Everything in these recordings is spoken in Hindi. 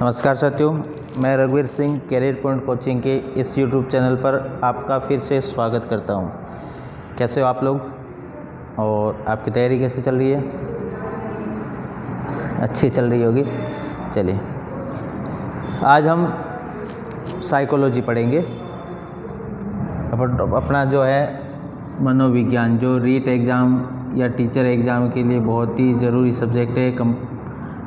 नमस्कार साथियों, मैं रघुवीर सिंह कैरियर पॉइंट कोचिंग के इस YouTube चैनल पर आपका फिर से स्वागत करता हूं। कैसे हो आप लोग और आपकी तैयारी कैसी चल रही है? अच्छी चल रही होगी। चलिए, आज हम साइकोलॉजी पढ़ेंगे। अपना जो है मनोविज्ञान, जो रीट एग्ज़ाम या टीचर एग्ज़ाम के लिए बहुत ही ज़रूरी सब्जेक्ट है,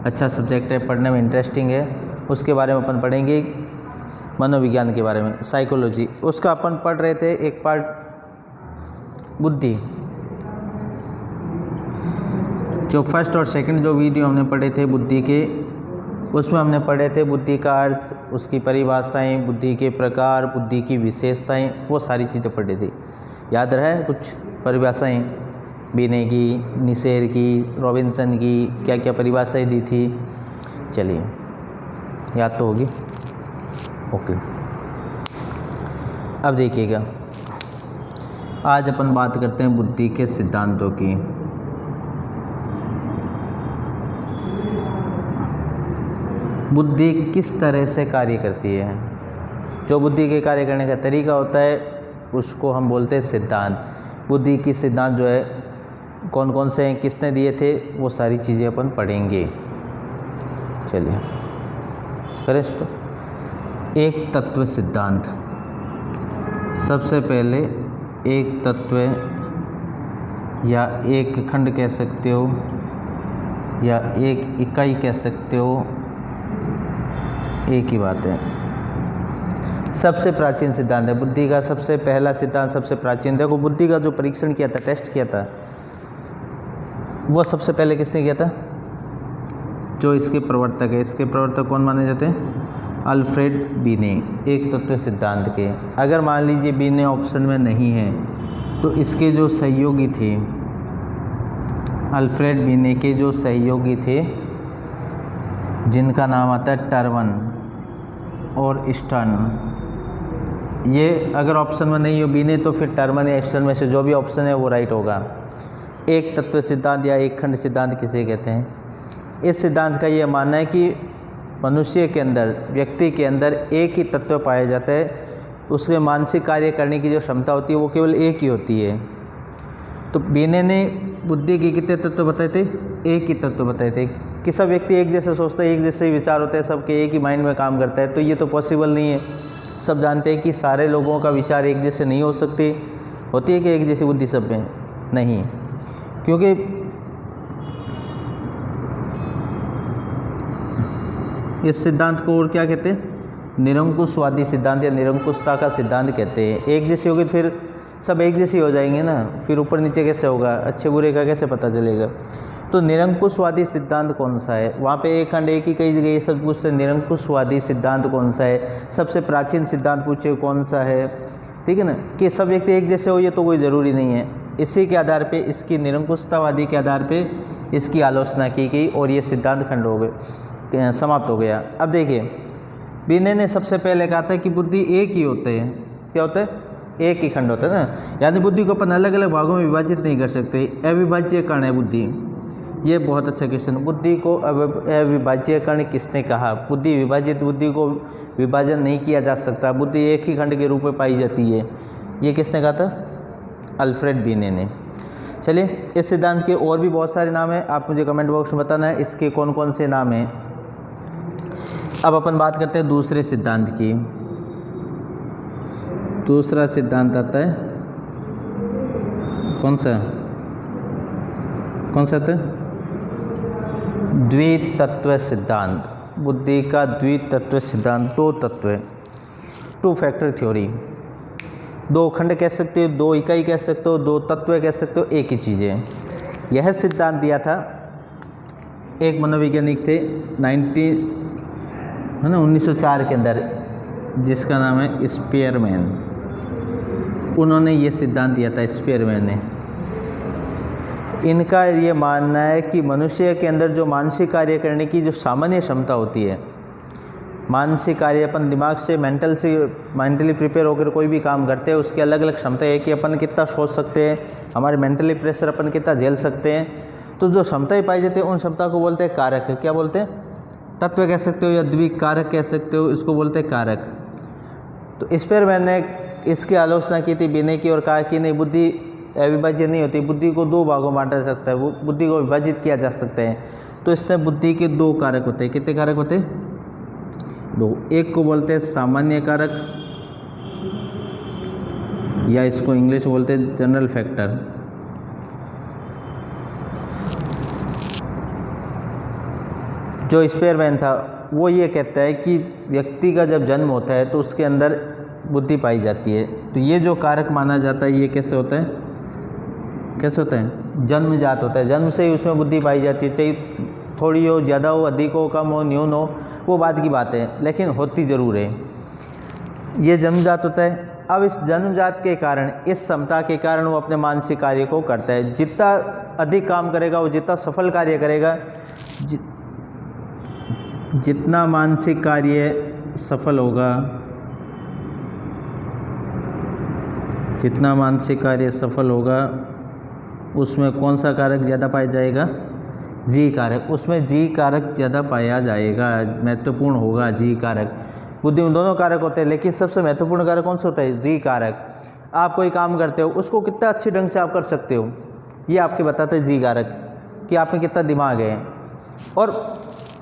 अच्छा सब्जेक्ट है, पढ़ने में इंटरेस्टिंग है। उसके बारे में अपन पढ़ेंगे, मनोविज्ञान के बारे में, साइकोलॉजी। उसका अपन पढ़ रहे थे एक पार्ट बुद्धि। जो फर्स्ट और सेकंड जो वीडियो हमने पढ़े थे बुद्धि के, उसमें हमने पढ़े थे बुद्धि का अर्थ, उसकी परिभाषाएं, बुद्धि के प्रकार, बुद्धि की विशेषताएं, वो सारी चीज़ें पढ़ी थी। याद रहे कुछ परिभाषाएं? बीने की, निसेर की, रॉबिन्सन की, क्या क्या परिभाषाएं दी थी? चलिए, याद तो होगी। ओके, अब देखिएगा, आज अपन बात करते हैं बुद्धि के सिद्धांतों की। बुद्धि किस तरह से कार्य करती है? जो बुद्धि के कार्य करने का तरीका होता है उसको हम बोलते हैं सिद्धांत। बुद्धि की सिद्धांत जो है कौन कौन से हैं, किसने दिए थे, वो सारी चीज़ें अपन पढ़ेंगे। चलिए करें स्टार्ट। एक तत्व सिद्धांत। सबसे पहले एक तत्व या एक खंड कह सकते हो या एक इकाई कह सकते हो, एक ही बात है। सबसे प्राचीन सिद्धांत है बुद्धि का। सबसे पहला सिद्धांत, सबसे प्राचीन। देखो, बुद्धि का जो परीक्षण किया था, टेस्ट किया था, वो सबसे पहले किसने किया था? जो इसके प्रवर्तक है। इसके प्रवर्तक कौन माने जाते हैं? अल्फ्रेड बीने, एक तत्व सिद्धांत के। अगर मान लीजिए बीने ऑप्शन में नहीं है तो इसके जो सहयोगी थे, अल्फ्रेड बीने के जो सहयोगी थे, जिनका नाम आता है टर्वन और स्टर्न, ये अगर ऑप्शन में नहीं हो बीने तो फिर टर्मन या स्टर्न में से जो भी ऑप्शन है वो राइट होगा। एक तत्व सिद्धांत या एक खंड सिद्धांत किसे कहते हैं? इस सिद्धांत का ये मानना है कि मनुष्य के अंदर, व्यक्ति के अंदर एक ही तत्व पाया जाता है। उसके मानसिक कार्य करने की जो क्षमता होती है वो केवल एक ही होती है। तो बीने ने बुद्धि के कितने तत्व बताए थे? एक ही तत्व बताए थे कि सब व्यक्ति एक जैसे सोचते हैं, एक जैसे विचार होते हैं, सबके एक ही माइंड में काम करता है। तो ये तो पॉसिबल नहीं है। सब जानते हैं कि सारे लोगों का विचार एक जैसे नहीं हो सकते। होती है कि एक जैसी बुद्धि सब में? नहीं, क्योंकि इस सिद्धांत को और क्या कहते हैं? निरंकुशवादी सिद्धांत या निरंकुशता का सिद्धांत कहते हैं। एक जैसी होगी तो फिर सब एक जैसी हो जाएंगे ना, फिर ऊपर नीचे कैसे होगा? अच्छे बुरे का कैसे पता चलेगा? तो निरंकुशवादी सिद्धांत कौन सा है? वहाँ पे एक खंड एक ही कई जगह ये सब पूछते हैं, निरंकुशवादी सिद्धांत कौन सा है? सबसे प्राचीन सिद्धांत पूछे कौन सा है? ठीक है ना, कि सब व्यक्ति एक जैसे हो, ये तो कोई ज़रूरी नहीं है। इसी के आधार पे, इसकी निरंकुशतावादी के आधार पे इसकी आलोचना की गई और ये सिद्धांत खंड हो गए, समाप्त हो गया। अब देखिए, बीने ने सबसे पहले कहा था कि बुद्धि एक ही होते हैं। क्या होता है? एक ही खंड होता है ना, यानी बुद्धि को अपन अलग अलग भागों में विभाजित नहीं कर सकते। अविभाज्य कण है बुद्धि। ये बहुत अच्छा क्वेश्चन। बुद्धि को अविभाज्य कण किसने कहा? बुद्धि विभाजित, बुद्धि को विभाजन नहीं किया जा सकता, बुद्धि एक ही खंड के रूप में पाई जाती है, ये किसने कहा था? अल्फ्रेड बीने ने। चलिए, इस सिद्धांत के और भी बहुत सारे नाम हैं, आप मुझे कमेंट बॉक्स में बताना है इसके कौन कौन से नाम हैं। अब अपन बात करते हैं दूसरे सिद्धांत की। दूसरा सिद्धांत आता है कौन सा? कौन सा था? द्वितत्व सिद्धांत। बुद्धि का द्वितत्व सिद्धांत। दो तत्व, टू फैक्टर थ्योरी। दो खंड कह सकते हो, दो इकाई कह सकते हो, दो तत्व कह सकते हो, एक ही चीज़ है। यह सिद्धांत दिया था एक मनोवैज्ञानिक थे 1904 के अंदर, जिसका नाम है स्पीयरमैन। उन्होंने ये सिद्धांत दिया था, स्पीयरमैन ने। इनका ये मानना है कि मनुष्य के अंदर जो मानसिक कार्य करने की जो सामान्य क्षमता होती है, मानसिक कार्य अपन दिमाग से मेंटली प्रिपेयर होकर कोई भी काम करते हैं, उसकी अलग अलग क्षमता है कि अपन कितना सोच सकते हैं, हमारे मेंटली प्रेशर अपन कितना झेल सकते हैं, तो जो क्षमताएं पाई जाती है उन क्षमता को बोलते हैं कारक। क्या बोलते हैं? तत्व कह सकते हो या द्विक कारक कह सकते हो, इसको बोलते हैं कारक। तो स्पेयरमैन ने इसकी आलोचना की थी, विनय की, और कहा कि नहीं, बुद्धि अविभाज्य नहीं होती, बुद्धि को दो भागों में बांटा जा सकता है, वो बुद्धि को विभाजित किया जा सकता है। तो इसमें बुद्धि के दो कारक होते हैं। कितने कारक होते हैं? दो। एक को बोलते हैं सामान्य कारक, या इसको इंग्लिश बोलते हैं जनरल फैक्टर। जो स्पेयरमैन था वो ये कहता है कि व्यक्ति का जब जन्म होता है तो उसके अंदर बुद्धि पाई जाती है। तो ये जो कारक माना जाता है ये कैसे होता है? कैसे होता है? जन्मजात होता है, जन्म से ही उसमें बुद्धि पाई जाती है, चाहे थोड़ी हो, ज़्यादा हो, अधिक हो, कम हो, न्यून हो, वो बात की बात है, लेकिन होती ज़रूर है। ये जन्मजात होता है। अब इस जन्मजात के कारण, इस क्षमता के कारण वो अपने मानसिक कार्य को करता है। जितना अधिक काम करेगा, वो जितना सफल कार्य करेगा, जितना मानसिक कार्य सफल होगा, जितना मानसिक कार्य सफल होगा, उसमें कौन सा कारक ज़्यादा पाया जाएगा? जी कारक। उसमें जी कारक ज़्यादा पाया जाएगा, महत्वपूर्ण होगा जी कारक। बुद्धि में दोनों कारक होते हैं, लेकिन सबसे महत्वपूर्ण कारक कौन सा होता है? जी कारक। आप कोई काम करते हो, उसको कितना अच्छे ढंग से आप कर सकते हो, ये आपके बताते हैं जी कारक, कि आप में कितना दिमाग है। और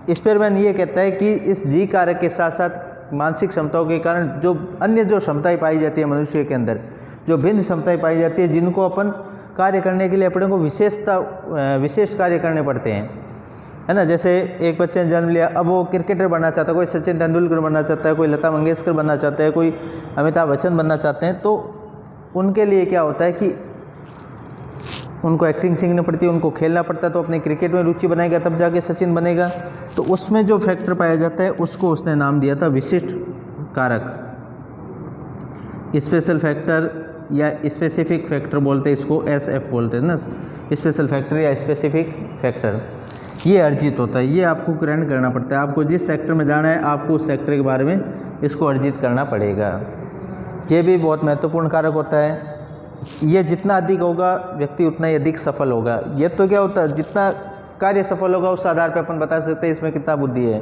स्पेयरमैन ये कहता है कि इस जी कारक के साथ साथ मानसिक क्षमताओं के कारण जो अन्य जो क्षमताएं पाई जाती है मनुष्य के अंदर, जो भिन्न क्षमताएं पाई जाती है, जिनको अपन कार्य करने के लिए अपने को विशेष कार्य करने पड़ते हैं, है ना। जैसे एक बच्चे ने जन्म लिया, अब वो क्रिकेटर बनना चाहता है, कोई सचिन तेंदुलकर बनना चाहता है, कोई लता मंगेशकर बनना चाहता है, कोई अमिताभ बच्चन बनना चाहते हैं, तो उनके लिए क्या होता है कि उनको एक्टिंग सीखनी पड़ती है, उनको खेलना पड़ता है, तो अपने क्रिकेट में रुचि बनाएगा तब जाके सचिन बनेगा। तो उसमें जो फैक्टर पाया जाता है उसको उसने नाम दिया था विशिष्ट कारक, स्पेशल फैक्टर या स्पेसिफिक फैक्टर बोलते हैं इसको, SF बोलते हैं ना, स्पेशल फैक्टर या स्पेसिफिक फैक्टर। ये अर्जित होता है, ये आपको ग्रहण करना पड़ता है। आपको जिस सेक्टर में जाना है, आपको उस सेक्टर के बारे में इसको अर्जित करना पड़ेगा। ये भी बहुत महत्वपूर्ण कारक होता है। ये जितना अधिक होगा, व्यक्ति उतना ही अधिक सफल होगा। ये तो क्या होता है, जितना कार्य सफल होगा उस आधार पे अपन बता सकते हैं इसमें कितना बुद्धि है।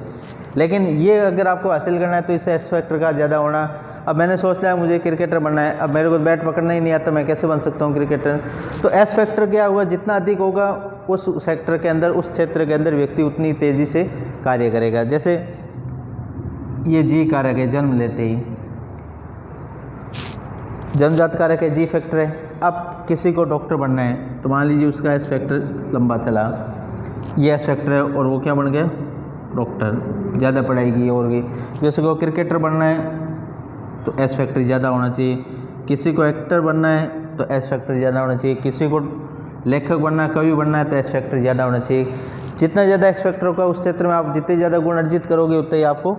लेकिन ये अगर आपको हासिल करना है तो इस एस फैक्टर का ज़्यादा होना। अब मैंने सोच लिया मुझे क्रिकेटर बनना है, अब मेरे को बैट पकड़ना ही नहीं आता, मैं कैसे बन सकता हूँ क्रिकेटर? तो एस फैक्टर क्या हुआ, जितना अधिक होगा उस सेक्टर के अंदर, उस क्षेत्र के अंदर व्यक्ति उतनी तेज़ी से कार्य करेगा। जैसे ये जी कारक है, जन्म लेते ही जन्मजात कारक है, जी फैक्टर है। अब किसी को डॉक्टर बनना है तो मान लीजिए उसका एस फैक्टर लंबा चला, ये एस फैक्टर है और वो क्या बन गया, डॉक्टर, ज़्यादा पढ़ाई की और की। जैसे को क्रिकेटर बनना है तो एस फैक्टर ज़्यादा होना चाहिए, किसी को एक्टर बनना है तो एस फैक्टर ज़्यादा होना चाहिए, किसी को लेखक बनना है, कवि बनना है तो एस फैक्टर ज़्यादा होना चाहिए। जितना ज़्यादा एस फैक्टर होगा उस क्षेत्र में आप जितने ज़्यादा गुण अर्जित करोगे उतने ही आपको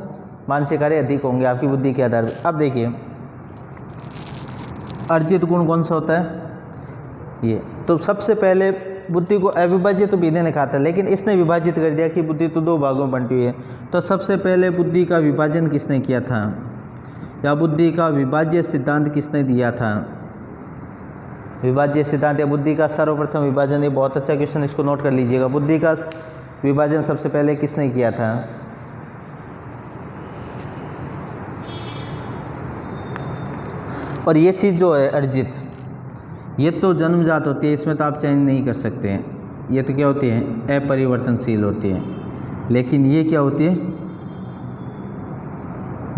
मानसिक कार्य अधिक होंगे आपकी बुद्धि के आधार पर। अब देखिए अर्जित गुण कौन सा होता है, ये तो सबसे पहले बुद्धि को अविभाज्य तो विनय ने कहा था, लेकिन इसने विभाजित कर दिया कि बुद्धि तो दो भागों में बंटी हुई है। तो सबसे पहले बुद्धि का विभाजन किसने किया था, या बुद्धि का विभाज्य सिद्धांत किसने दिया था? विभाज्य सिद्धांत या बुद्धि का सर्वप्रथम विभाजन, ये बहुत अच्छा क्वेश्चन, इसको नोट कर लीजिएगा। बुद्धि का विभाजन सबसे पहले किसने किया था? और ये चीज़ जो है अर्जित, ये तो जन्मजात होती है, इसमें तो आप चेंज नहीं कर सकते हैं, ये तो क्या होती है, अपरिवर्तनशील होती है। लेकिन ये क्या होती है,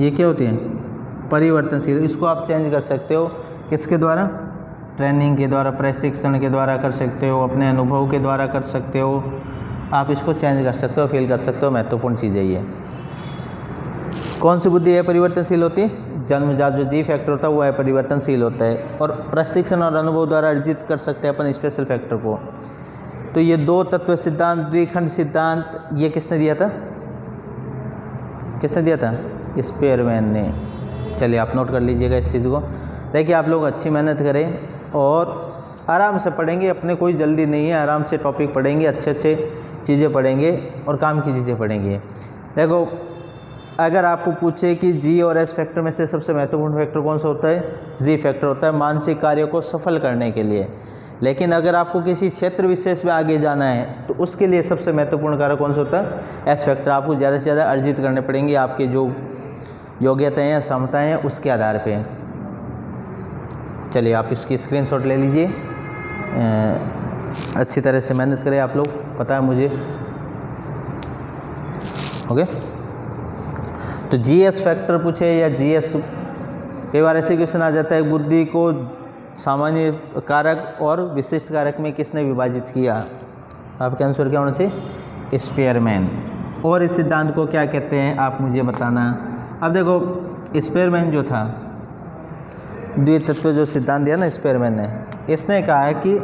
ये क्या होती है, परिवर्तनशील। इसको आप चेंज कर सकते हो किसके द्वारा? ट्रेनिंग के द्वारा, प्रशिक्षण के द्वारा कर सकते हो, अपने अनुभव के द्वारा कर सकते हो, आप इसको चेंज कर सकते हो, फील कर सकते हो। महत्वपूर्ण चीज़ है ये। कौन सी बुद्धि है परिवर्तनशील होती है? जन्मजात जो जी फैक्टर होता है वो है परिवर्तनशील होता है, और प्रशिक्षण और अनुभव द्वारा अर्जित कर सकते हैं अपन स्पेशल फैक्टर को। तो ये दो तत्व सिद्धांत, द्विखंड सिद्धांत, ये किसने दिया था? किसने दिया था? स्पेयरमैन ने। चलिए आप नोट कर लीजिएगा इस चीज़ को। देखिए आप लोग अच्छी मेहनत करें और आराम से पढ़ेंगे, अपने कोई जल्दी नहीं है, आराम से टॉपिक पढ़ेंगे, अच्छे अच्छे चीज़ें पढ़ेंगे और काम की चीज़ें पढ़ेंगे। देखो अगर आपको पूछे कि जी और एस फैक्टर में से सबसे महत्वपूर्ण फैक्टर कौन सा होता है? जी फैक्टर होता है मानसिक कार्य को सफल करने के लिए। लेकिन अगर आपको किसी क्षेत्र विशेष में आगे जाना है तो उसके लिए सबसे महत्वपूर्ण कारक कौन सा होता है? S factor. आपको ज़्यादा से ज़्यादा अर्जित करने पड़ेंगे आपके जो योग्यताएँ हैं, क्षमताएँ हैं, उसके आधार पे। चलिए आप इसकी स्क्रीनशॉट ले लीजिए। अच्छी तरह से मेहनत करें आप लोग, पता है मुझे। ओके, तो जीएस फैक्टर पूछे या जीएस, कई बार ऐसे क्वेश्चन आ जाता है, बुद्धि को सामान्य कारक और विशिष्ट कारक में किसने विभाजित किया? आपका आंसर क्या होना चाहिए? स्पेयरमैन। और इस सिद्धांत को क्या कहते हैं आप मुझे बताना। अब देखो स्पेयरमैन जो था, द्वितत्व जो सिद्धांत दिया ना स्पेयरमैन ने, इसने कहा है कि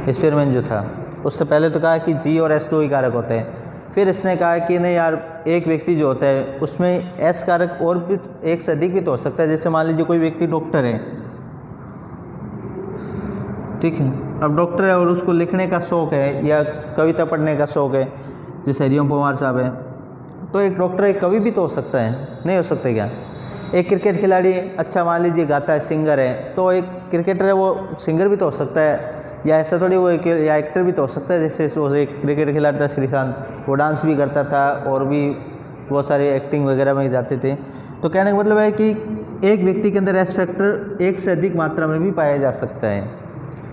स्पेयरमैन जो था उससे पहले तो कहा कि जी और एस दो ही कारक होते हैं। फिर इसने कहा कि नहीं यार, एक व्यक्ति जो होता है उसमें एस कारक और भी एक से अधिक भी तो हो सकता है। जैसे मान लीजिए कोई व्यक्ति डॉक्टर है, ठीक है, अब डॉक्टर है और उसको लिखने का शौक़ है या कविता पढ़ने का शौक़ है, जैसे हरिओम पवार साहब है, तो एक डॉक्टर एक कवि भी तो हो सकता है, नहीं हो सकता क्या? एक क्रिकेट खिलाड़ी अच्छा मान लीजिए गाता है, सिंगर है, तो एक क्रिकेटर है वो सिंगर भी तो हो सकता है, या ऐसा थोड़ी वो एक या एक्टर भी तो हो सकता है। जैसे वो एक क्रिकेट खिलाड़ी था श्रीशांत, वो डांस भी करता था और भी बहुत सारे एक्टिंग वगैरह में जाते थे। तो कहने का मतलब है कि एक व्यक्ति के अंदर एस फैक्टर एक से अधिक मात्रा में भी पाया जा सकता है,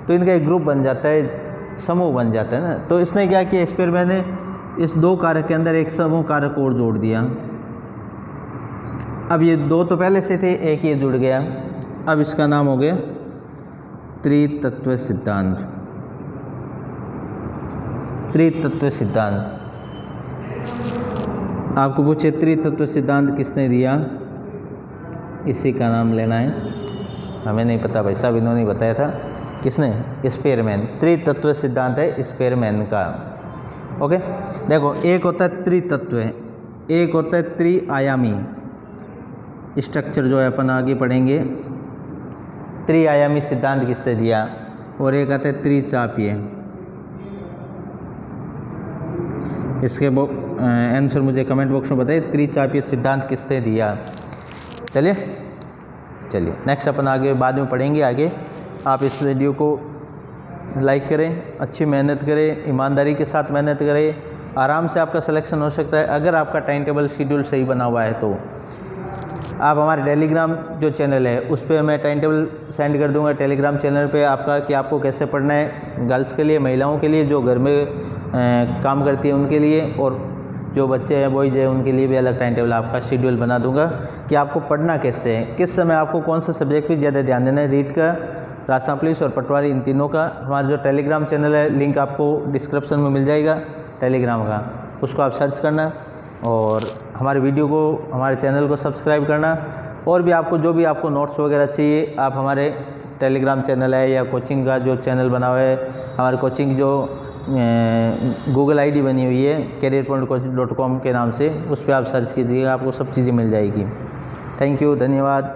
तो इनका एक ग्रुप बन जाता है, समूह बन जाता है ना। तो इसने क्या किया, स्पेयरमैन ने इस दो कारक के अंदर एक समूह कारक और जोड़ दिया। अब ये दो तो पहले से थे, एक ये जुड़ गया। अब इसका नाम हो गया त्रितत्व सिद्धांत। त्रितत्व सिद्धांत आपको पूछे त्रितत्व सिद्धांत किसने दिया, इसी का नाम लेना है। हमें नहीं पता भाई साहब, इन्होंने बताया था। किसने? स्पेयरमैन। त्रितत्व सिद्धांत है स्पेयरमैन का। ओके, देखो एक होता है त्रितत्व, एक होता है त्रिआयामी स्ट्रक्चर, जो है अपन आगे पढ़ेंगे। त्रिआयामी सिद्धांत किसने दिया? और एक आता है त्रिचापीय। इसके आंसर मुझे कमेंट बॉक्स में बताइए, त्रिचापीय सिद्धांत किसने दिया। चलिए नेक्स्ट अपन आगे बाद में पढ़ेंगे आगे। आप इस वीडियो को लाइक करें, अच्छी मेहनत करें, ईमानदारी के साथ मेहनत करें, आराम से आपका सिलेक्शन हो सकता है अगर आपका टाइम टेबल शेड्यूल सही बना हुआ है। तो आप हमारे टेलीग्राम जो चैनल है उस पर मैं टाइम टेबल सेंड कर दूंगा टेलीग्राम चैनल पे आपका, कि आपको कैसे पढ़ना है। गर्ल्स के लिए, महिलाओं के लिए, जो घर में काम करती है उनके लिए, और जो बच्चे हैं बॉयज़ हैं उनके लिए भी अलग टाइम टेबल आपका शेड्यूल बना दूंगा कि आपको पढ़ना कैसे है, किस समय आपको कौन सा सब्जेक्ट पे ज़्यादा ध्यान देना है। रीड का, राजस्थान पुलिस और पटवारी, इन तीनों का हमारा जो टेलीग्राम चैनल है, लिंक आपको डिस्क्रिप्शन में मिल जाएगा टेलीग्राम का, उसको आप सर्च करना और हमारे वीडियो को, हमारे चैनल को सब्सक्राइब करना। और भी आपको जो भी आपको नोट्स वगैरह चाहिए, आप हमारे टेलीग्राम चैनल है या कोचिंग का जो चैनल बना हुआ है, हमारे कोचिंग जो गूगल आईडी बनी हुई है careerpointcoaching.com के नाम से, उस पर आप सर्च कीजिएगा, आपको सब चीज़ें मिल जाएगी। थैंक यू, धन्यवाद।